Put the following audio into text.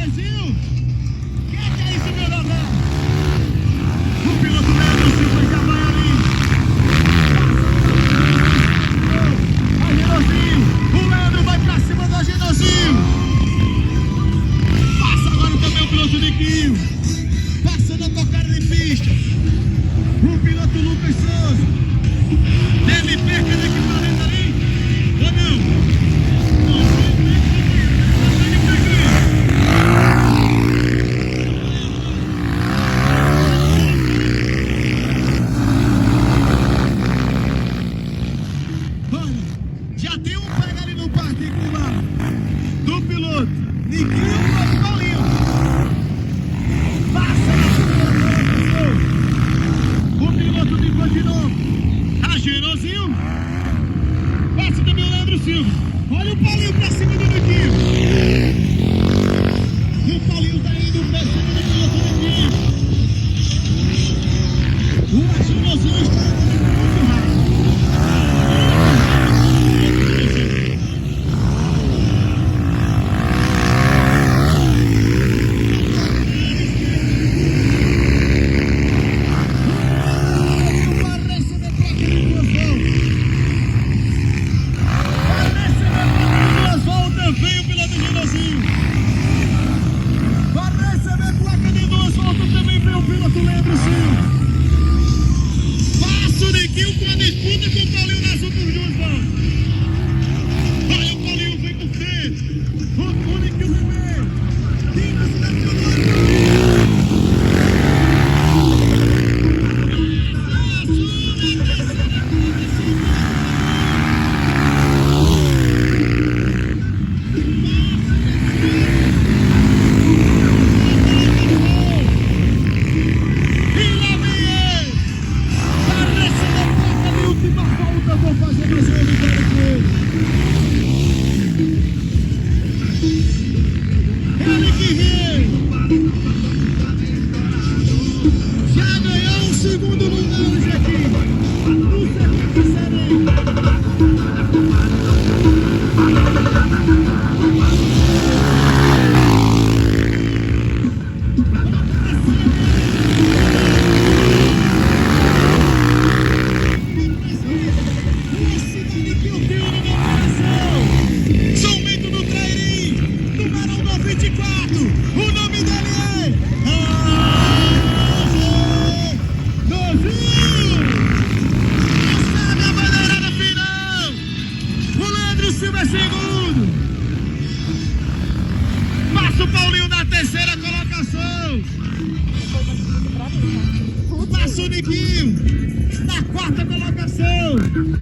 Brasil! Que é isso, meu Leandro? O piloto Leandro Silva já vai ali. Agenozinho! O Leandro vai pra cima do Agenozinho! Passa agora também o piloto Niquinho! Passando a tocada de pista! O piloto Lucas Souza! Ele perca de equipamento ali? Ou não? Já tem um pega ali no particular do piloto Niquinho e Paulinho. Passa o piloto de continuou. Agenozinho. Passa também o Leandro Silva. Olha o Paulinho pra cima do Niquinho. O Paulinho tá indo pra cima do piloto Niquinho. O Agenozinho está indo muito rápido. Segundo, passa o Paulinho na terceira colocação, passa o Niquinho na quarta colocação.